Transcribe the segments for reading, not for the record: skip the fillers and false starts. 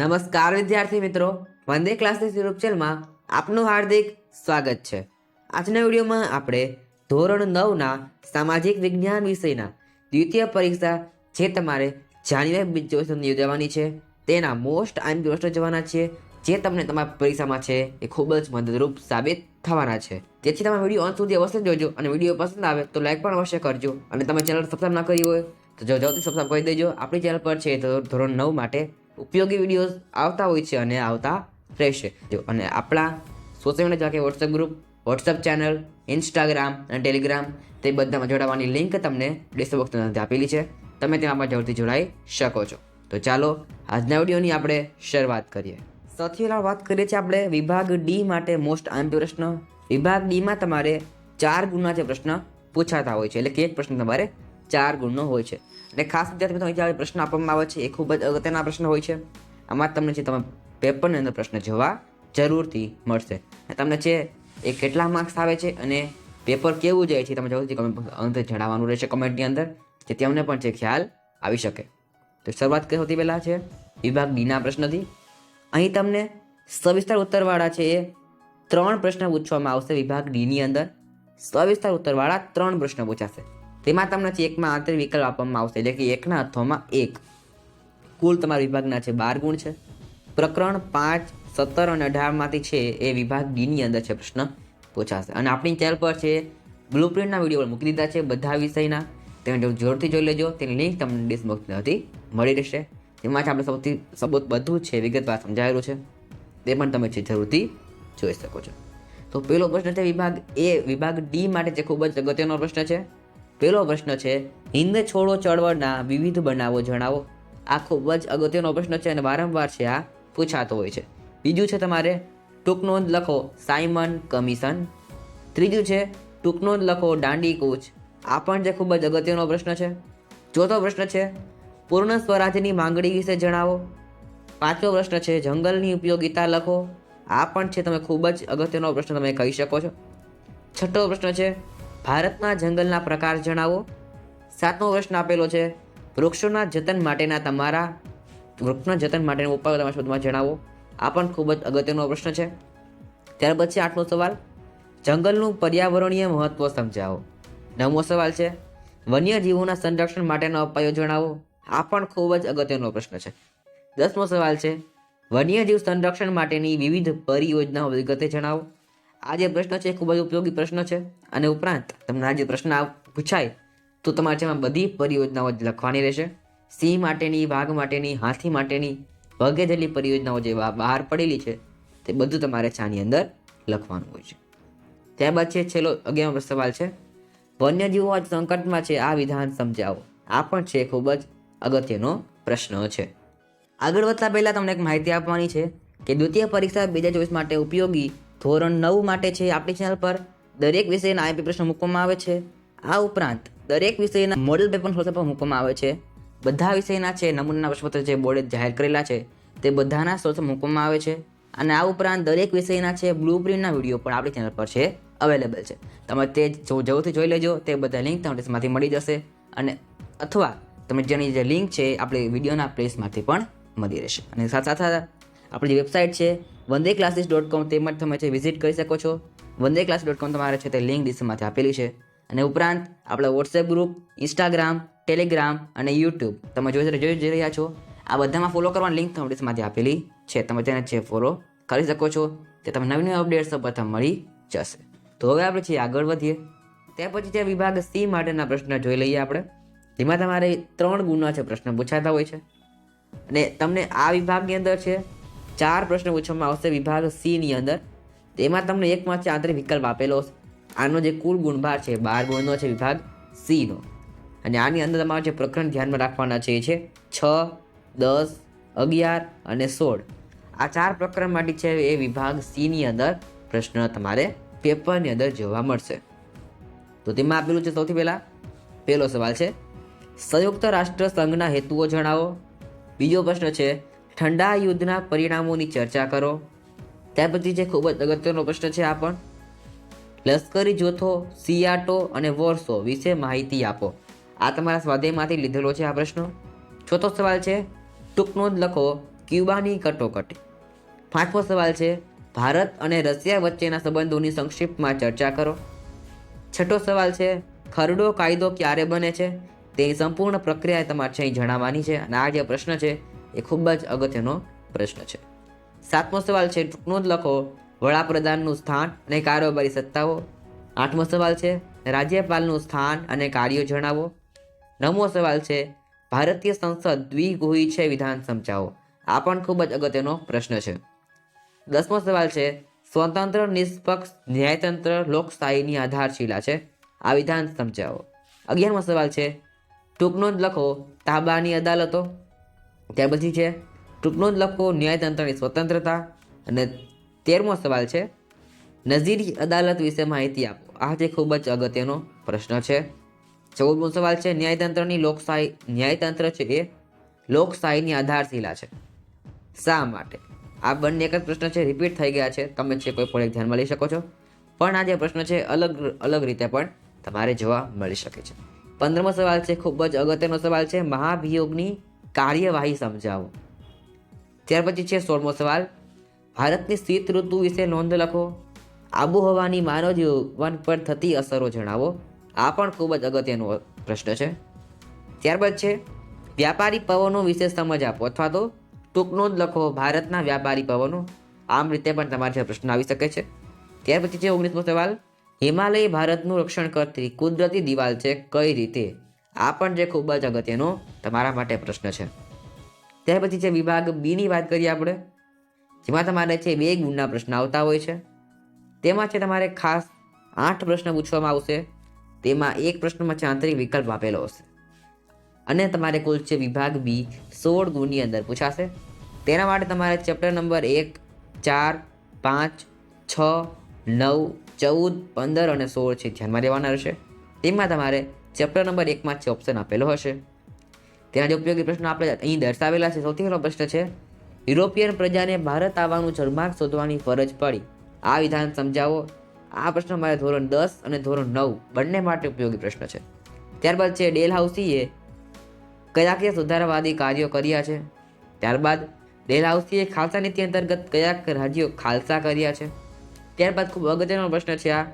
નમસ્કાર વિદ્યાર્થી મિત્રો, વંદે ક્લાસીસ યુટ્યુબ ચેનલમાં આપનું હાર્દિક સ્વાગત છે. આજના વિડીયોમાં આપણે ધોરણ 9ના સામાજિક વિજ્ઞાન વિષયના દ્વિતીય પરીક્ષા જે તમારે જાન્યુઆરી 2024 યોજાવાની છે તેના મોસ્ટ આઈએમપી પ્રશ્નો જોવાના છીએ, જે તમને તમારા પરીક્ષામાં છે એ ખૂબ જ મદદરૂપ સાબિત થવાના છે. જેથી તમે વિડીયો અંત સુધી અવશ્ય જોજો અને વિડીયો પસંદ આવે તો લાઈક પણ અવશ્ય કરજો અને તમે ચેનલ સબસ્ક્રાઇબ ના કરી હોય તો જલ્દી સબસ્ક્રાઇબ કરી દેજો. આપણી ચેનલ પર છે ધોરણ 9 માટે ઉપયોગી વિડીયોઝ આવતા હોય છે અને આવતા રહેશે. અને આપણા સોશિયલ મીડિયા કે WhatsApp group, WhatsApp channel, Instagram અને ટેલિગ્રામ તે બધામાં જોડાવાની લિંક તમને ડિસ્ક્રિપ્શન બોક્સની અંદર આપેલી છે. તમે તેમાં જરૂરથી જોડાઈ શકો છો. તો ચાલો આજના વિડીયોની આપણે શરૂઆત કરીએ. સૌથી પહેલાં વાત કરીએ છીએ આપણે વિભાગ ડી માટે મોસ્ટ આઈએમપી પ્રશ્ન. વિભાગ ડીમાં તમારે 4 ગુણના જે પ્રશ્ન પૂછાતા હોય છે, એટલે કે એક પ્રશ્ન તમારે 4 ગુણનો હોય છે. અને ખાસ વિદ્યાર્થી મિત્રો અહીં જે પ્રશ્ન આપવામાં આવે છે એ ખૂબ જ અગત્યના પ્રશ્ન હોય છે. આમાં તમને છે તમે પેપરની અંદર પ્રશ્ન જોવા જરૂરથી મળશે. અને તમને છે એ કેટલા માર્ક્સ આવે છે અને પેપર કેવું જાય છે તમે જરૂરથી અંદર જણાવવાનું રહેશે કમેન્ટની અંદર, જેથી અમને પણ છે ખ્યાલ આવી શકે. તો શરૂઆત કરી સૌથી પહેલાં છે વિભાગ ડીના પ્રશ્નથી. અહીં તમને સવિસ્તાર ઉત્તરવાળા છે એ 3 પ્રશ્ન પૂછવામાં આવશે. વિભાગ ડીની અંદર સવિસ્તાર ઉત્તરવાળા 3 પ્રશ્ન પૂછાશે. તેમાં તમને એકમાં આંતરિક વિકલ્પ આપવામાં આવશે, એટલે કે 1ના અથવામાં 1. કુલ તમારા વિભાગના છે 12 ગુણ છે. પ્રકરણ 5, 17 અને 18માંથી છે એ વિભાગ ડીની અંદર છે પ્રશ્ન પૂછાશે. અને આપણી ચેનલ પર છે બ્લુપ્રિન્ટના વિડીયો મૂકી દીધા છે બધા વિષયના, તેને જરૂરથી જોઈ લેજો. તેની લિંક તમને ડિસ્ક્રિપ્શનમાંથી મળી રહેશે. તેમાં આપણે સૌથી સબૂત બધું છે વિગતવાર સમજાવેલું છે, તે પણ તમે છે જરૂરથી જોઈ શકો છો. તો પહેલો પ્રશ્ન છે વિભાગ ડી માટે છે ખૂબ જ અગત્યનો પ્રશ્ન છે. પહેલો પ્રશ્ન છે હિન્દ છોડો ચળવળના વિવિધ બનાવો જણાવો. આ ખૂબ જ અગત્યનો પ્રશ્ન છે અને વારંવાર છે આ પૂછાતો હોય છે. બીજું છે તમારે ટૂંક નોંધ લખો સાયમન કમિશન. ત્રીજું છે ટૂંક નોંધ લખો દાંડી કૂચ. આ પણ જે ખૂબ જ અગત્યનો પ્રશ્ન છે. ચોથો પ્રશ્ન છે પૂર્ણ સ્વરાજ્યની માંગણી વિશે જણાવો. પાંચમો પ્રશ્ન છે જંગલની ઉપયોગિતા લખો. આ પણ છે તમે ખૂબ જ અગત્યનો પ્રશ્ન તમે કહી શકો છો. છઠ્ઠો પ્રશ્ન છે ભારતના જંગલના પ્રકાર જણાવો. સાતમો પ્રશ્ન આપેલો છે વૃક્ષોના જતન માટેના ઉપાયો તમારા શોધમાં જણાવો. આ પણ ખૂબ જ અગત્યનો પ્રશ્ન છે. ત્યાર પછી 8મો સવાલ જંગલનું પર્યાવરણીય મહત્વ સમજાવો. 9મો સવાલ છે વન્યજીવોના સંરક્ષણ માટેના ઉપાયો જણાવો. આ પણ ખૂબ જ અગત્યનો પ્રશ્ન છે. 10મો સવાલ છે વન્યજીવ સંરક્ષણ માટેની વિવિધ પરિયોજનાઓ વિગતે જણાવો. આ જે પ્રશ્ન છે ખૂબ જ ઉપયોગી પ્રશ્ન છે. અને ઉપરાંત તમને આ જે પ્રશ્ન પૂછાય તો તમારે તેમાં બધી પરિયોજનાઓ લખવાની રહેશે. સિંહ માટેની, વાઘ માટેની, હાથી માટેની વગેરે જેટલી પરિયોજનાઓ જે બહાર પડેલી છે તે બધું તમારે આની અંદર લખવાનું હોય છે. ત્યારબાદ છે છેલ્લો 11મો સવાલ છે વન્યજીવો આજ સંકટમાં છે આ વિધાન સમજાવો. આ પણ છે ખૂબ જ અગત્યનો પ્રશ્ન છે. આગળ વધતા પહેલાં તમને એક માહિતી આપવાની છે કે દ્વિતીય પરીક્ષા 2024 માટે ઉપયોગી ધોરણ 9 માટે છે આપણી ચેનલ પર દરેક વિષયના આઈએમપી પ્રશ્નો મૂકવામાં આવે છે. આ ઉપરાંત દરેક વિષયના મોડેલ પેપર સોલ્યુશન પણ મૂકવામાં આવે છે. બધા વિષયના છે નમૂનાના પ્રશ્નપત્ર જે બોર્ડે જાહેર કરેલા છે તે બધાના સોલ્યુશન મૂકવામાં આવે છે. અને આ ઉપરાંત દરેક વિષયના છે બ્લુપ્રિન્ટના વિડીયો પણ આપણી ચેનલ પર છે અવેલેબલ છે. તમે તે જરૂરથી જોઈ લેજો. તે બધા લિંક તમને માંથી મળી જશે અને અથવા તમે જેની જે લિંક છે આપણી વિડીયોના પ્લેસમાંથી પણ મળી રહેશે. અને સાથે આપણી જે વેબસાઇટ છે wandeclasses.com તેમાં તમે છે વિઝિટ કરી શકો છો. wandeclasses.com તમારે છે તે લિંક ડિસ્ક્રિપ્શનમાંથી આપેલી છે. અને ઉપરાંત આપણા વોટ્સએપ ગ્રુપ, ઇન્સ્ટાગ્રામ, ટેલિગ્રામ અને યુટ્યુબ તમે જોઈ રહ્યા છો. આ બધામાં ફોલો કરવાની લિંક તમને ડિસ્ક્રિપ્શનમાંથી આપેલી છે. તમે તેને છે ફોલો કરી શકો છો. તે તમને નવી નવી અપડેટ્સ પ્રથમ મળી જશે. તો હવે આપણે છે આગળ વધીએ. ત્યાર પછી છે વિભાગ સી માટેના પ્રશ્ન જોઈ લઈએ આપણે. જેમાં તમારે 3 ગુણના છે પ્રશ્ન પૂછાતા હોય છે. અને તમને આ વિભાગની અંદર છે 4 પ્રશ્ન પૂછવામાં આવશે વિભાગ સી ની અંદર. તેમાં તમને એકમાં છે આંતરિક વિકલ્પ આપેલો છે. આનો જે કુલ ગુણભાર છે 12 ગુણનો છે વિભાગ સી નો. અને આની અંદર તમારે જે પ્રકરણ ધ્યાનમાં રાખવાના છે એ છે 6, 10, 11 અને 16. આ 4 પ્રકરણ માટે છે એ વિભાગ સી ની અંદર પ્રશ્ન તમારે પેપરની અંદર જોવા મળશે. તો તેમાં આપેલું છે સૌથી પહેલો સવાલ છે સંયુક્ત રાષ્ટ્ર સંઘના હેતુઓ જણાવો. બીજો પ્રશ્ન છે ઠંડા યુદ્ધના પરિણામોની ચર્ચા કરો. ત્યાર પછી છે ખૂબ જ અગત્યનો પ્રશ્ન છે આ પણ લશ્કરી જૂથો, સિયાટો અને વોર્સો વિશે માહિતી આપો. આ તમારા સ્વાધ્યાયમાંથી લીધેલો છે આ પ્રશ્ન. ચોથો સવાલ છે ટૂંક નોંધ લખો ક્યુબાની કટોકટી. 5મો સવાલ છે ભારત અને રશિયા વચ્ચેના સંબંધોની સંક્ષિપ્તમાં ચર્ચા કરો. 6થો સવાલ છે ખરડો કાયદો ક્યારે બને છે તેની સંપૂર્ણ પ્રક્રિયા તમારે અહીં જણાવવાની છે અને આ જે પ્રશ્ન છે એ ખૂબ જ અગત્યનો પ્રશ્ન છે. 7મો સવાલ છે ટૂંકનો જ લખો વડાપ્રધાનનું સ્થાન અને કારોબારી સત્તાઓ. 8મો સવાલ છે રાજ્યપાલનું સ્થાન અને કાર્યો જણાવો. 9મો સવાલ છે ભારતીય સંસદ દ્વિગૃહી છે વિધાન સમજાવો. આ પણ ખૂબ જ અગત્યનો પ્રશ્ન છે. 10મો સવાલ છે સ્વતંત્ર નિષ્પક્ષ ન્યાયતંત્ર લોકશાહીની આધારશિલા છે. આ વિધાન સમજાવો. 11મો સવાલ છે ટૂંકનો જ લખો તાબાની અદાલતો. ત્યાર પછી છે ટૂંકનો જ લખો ન્યાયતંત્રની સ્વતંત્રતા. અને 13મો સવાલ છે નજીરી અદાલત વિશે માહિતી આપો. આ જે ખૂબ જ અગત્યનો પ્રશ્ન છે. 14મો સવાલ છે ન્યાયતંત્ર છે એ લોકશાહીની આધારશિલા છે. શા માટે? આ બંને એક જ પ્રશ્ન છે, રિપીટ થઈ ગયા છે, તમે છે કોઈ પણ એક ધ્યાનમાં લઈ શકો છો. પણ આ જે પ્રશ્ન છે અલગ અલગ રીતે પણ તમારે જોવા મળી શકે છે. 15મો સવાલ છે ખૂબ જ અગત્યનો સવાલ છે મહાભિયોગની કાર્યવાહી સમજાવો. ત્યાર પછી છે 16મો સવાલ ભારતની શીત ઋતુ વિશે નોંધ લખો. આબોહવાની માનવ જીવન પર થતી અસરો જણાવો. આ પણ ખૂબ જ અગત્યનો પ્રશ્ન છે. ત્યારબાદ છે વ્યાપારી પવનો વિશે સમજ આપો અથવા તો ટૂંકનો જ લખો ભારતના વ્યાપારી પવનો. આમ રીતે પણ તમારે પ્રશ્ન આવી શકે છે. ત્યાર પછી છે 19મો સવાલ હિમાલય ભારતનું રક્ષણ કરતી કુદરતી દિવાલ છે કઈ રીતે? આ પણ જે ખૂબ જ અગત્યનો તમારા માટે પ્રશ્ન છે. ત્યાર પછી છે વિભાગ બી ની વાત કરીએ આપણે, જેમાં તમારે છે 2 ગુણના પ્રશ્ન આવતા હોય છે. તેમાં છે તમારે ખાસ 8 પ્રશ્ન પૂછવામાં આવશે. તેમાં એક પ્રશ્નમાં છે આંતરિક વિકલ્પ આપેલો હશે અને તમારે કુલ છે વિભાગ બી 16 ગુણની અંદર પૂછાશે. તેના માટે તમારે ચેપ્ટર નંબર 1, 4, 5, 6, 9, 14, 15 અને 16 છે ધ્યાનમાં લેવાના રહેશે. તેમાં તમારે ચેપ્ટર નંબર 1માં છે ઓપ્શન આપેલો હશે. તેના જે ઉપયોગી પ્રશ્નો આપણે અહીં દર્શાવેલા છે. સૌથી પહેલો પ્રશ્ન છે યુરોપિયન પ્રજાને ભારત આવવાનું જળમાર્ગ શોધવાની ફરજ પડી. આ વિધાન સમજાવો. આ પ્રશ્ન મારે ધોરણ 10 અને ધોરણ 9 બંને માટે ઉપયોગી પ્રશ્ન છે. ત્યારબાદ છે ડેલહાઉસીએ કયા સુધારાવાદી કાર્યો કર્યા છે. ત્યારબાદ ડેલહાઉસીએ ખાલસા નીતિ અંતર્ગત કયા રાજ્યો ખાલસા કર્યા છે. ત્યારબાદ ખૂબ અગત્યનો પ્રશ્ન છે આ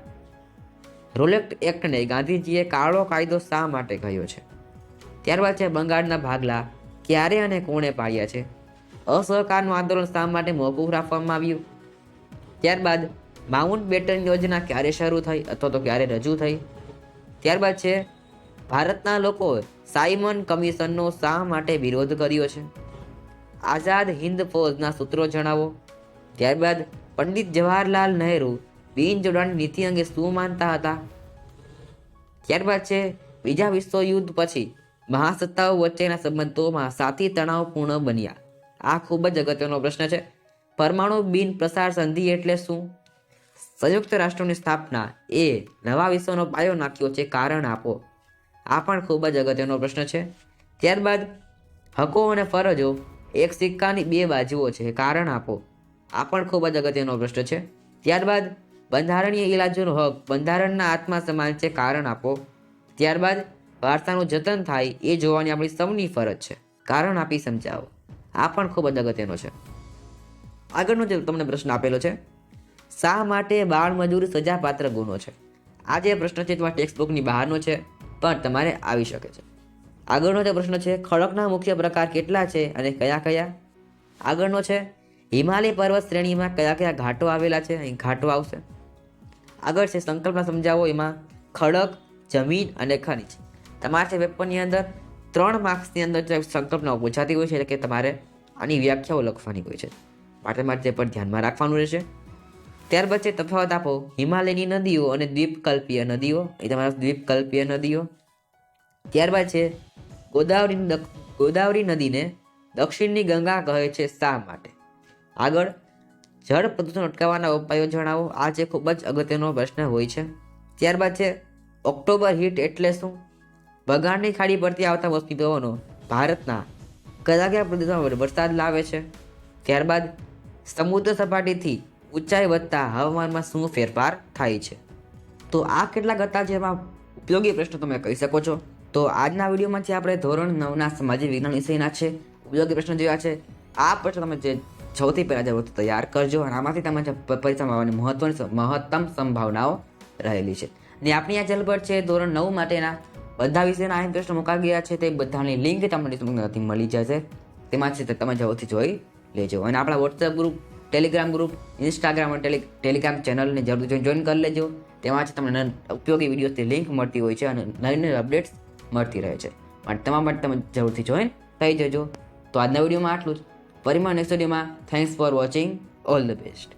રોલેક્ટ એક્ટને ગાંધીજીએ કાળો કાયદો શા માટે કહ્યો છે. ત્યારબાદ છે બંગાળના ભાગલા ક્યારે અને કોણે પાડ્યા છે. અસહકારનું આંદોલન શા માટે મોકૂફ રાખવામાં આવ્યું. ત્યારબાદ માઉન્ટ બેટન યોજના ક્યારે શરૂ થઈ અથવા તો ક્યારે રજૂ થઈ. ત્યારબાદ છે ભારતના લોકોએ સાયમન કમિશનનો શા માટે વિરોધ કર્યો છે. આઝાદ હિન્દ ફૌજના સૂત્રો જણાવો. ત્યારબાદ પંડિત જવાહરલાલ નહેરુ બિન જોડાણ નીતિ અંગે શું માનતા હતા. ત્યારબાદ છે બીજા વિશ્વયુદ્ધ પછી મહાસત્તાઓ વચ્ચેના સંબંધોમાં સાથી તણાવપૂર્ણ બન્યા. આ ખૂબ જ અગત્યનો પ્રશ્ન છે. પરમાણુ બિન પ્રસાર સંધિ એટલે શું. સંયુક્ત રાષ્ટ્રોની સ્થાપના એ નવા વિશ્વનો પાયો નાખ્યો છે, કારણ આપો. આ પણ ખૂબ જ અગત્યનો પ્રશ્ન છે. ત્યારબાદ હકો અને ફરજો એક સિક્કાની 2 બાજુઓ છે, કારણ આપો. આ પણ ખૂબ જ અગત્યનો પ્રશ્ન છે. ત્યારબાદ બંધારણીય ઇલાજોનો હક બંધારણના આત્મા સમાન છે, કારણ આપો. ત્યારબાદ વારસાનું જતન થાય એ જોવાની આપણી સૌની ફરજ છે, કારણ આપી સમજાવો. આ પણ ખૂબ જ અગત્યનો છે. આગળનો જે તમને પ્રશ્ન આપેલો છે શા માટે બાળમજૂરી સજાપાત્ર ગુનો છે. આ જે પ્રશ્ન છે તમારા ટેક્સ્ટબુકની બહારનો છે પણ તમારે આવી શકે છે. આગળનો જે પ્રશ્ન છે ખડકના મુખ્ય પ્રકાર કેટલા છે અને કયા કયા. આગળનો છે હિમાલય પર્વત શ્રેણીમાં કયા કયા ઘાટો આવેલા છે, અહીં ઘાટો આવશે. આગળ છે સંકલ્પના સમજાવો. એમાં ખડક, જમીન અને ખનિજ. તમારે છે પેપરની અંદર 3 માર્ક્સની અંદર સંકલ્પનાઓ પૂછાતી હોય છે, એટલે કે તમારે આની વ્યાખ્યાઓ લખવાની હોય છે, માટે તમારે તે પર ધ્યાનમાં રાખવાનું રહેશે. ત્યારબાદ છે તફાવત આપો હિમાલયની નદીઓ અને દ્વીપકલ્પીય નદીઓ. એ તમારા દ્વીપકલ્પીય નદીઓ. ત્યારબાદ છે ગોદાવરી નદીને દક્ષિણની ગંગા કહે છે, શા માટે. આગળ જળ પ્રદૂષણ અટકાવવાના ઉપાયો જણાવો. આ જે ખૂબ જ અગત્યનો પ્રશ્ન હોય છે. ત્યારબાદ છે ઓક્ટોબર હીટ એટલે શું. બંગાળની ખાડી પરથી આવતા મોસમી પવનો ભારતના કયા કયા પ્રદેશોમાં વરસાદ લાવે છે. ત્યારબાદ સમુદ્ર સપાટીથી ઊંચાઈ વધતા હવામાનમાં શું ફેરફાર થાય છે. તો આ કેટલાક હતા જેમાં ઉપયોગી પ્રશ્નો તમે કહી શકો છો. તો આજના વિડીયોમાંથી આપણે ધોરણ 9ના સામાજિક વિજ્ઞાન વિષયના છે ઉપયોગી પ્રશ્નો જોયા છે. આ પ્રશ્ન તમે જે સૌથી પહેલાં જરૂરથી તૈયાર કરજો અને આમાંથી તમે જે પરીક્ષામાં આવવાની મહત્તમ સંભાવનાઓ રહેલી છે. અને આપણી આ ચેનલ પર છે ધોરણ 9 માટેના બધા વિષયના આ પ્રશ્નો મુકાઈ ગયા છે. તે બધાની લિંક તમને ડિસ્ક્રિપ્શનમાંથી મળી જશે. તેમાંથી તમે જરૂરથી જોઈ લેજો. અને આપણા WhatsApp group, Telegram group, Instagram અને ટેલિગ્રામ ચેનલને જરૂરથી જોઈન કરી લેજો. તેમાંથી તમને ઉપયોગી વિડીયોઝની લિંક મળતી હોય છે અને નવી અપડેટ્સ મળતી રહે છે. પણ તમારા માટે તમે જરૂરથી જોઈન થઈ જજો. તો આજના વિડીયોમાં આટલું જ. ફરી મળીએ નેક્સ્ટ વિડીયોમાં. Thanks for watching. All the best.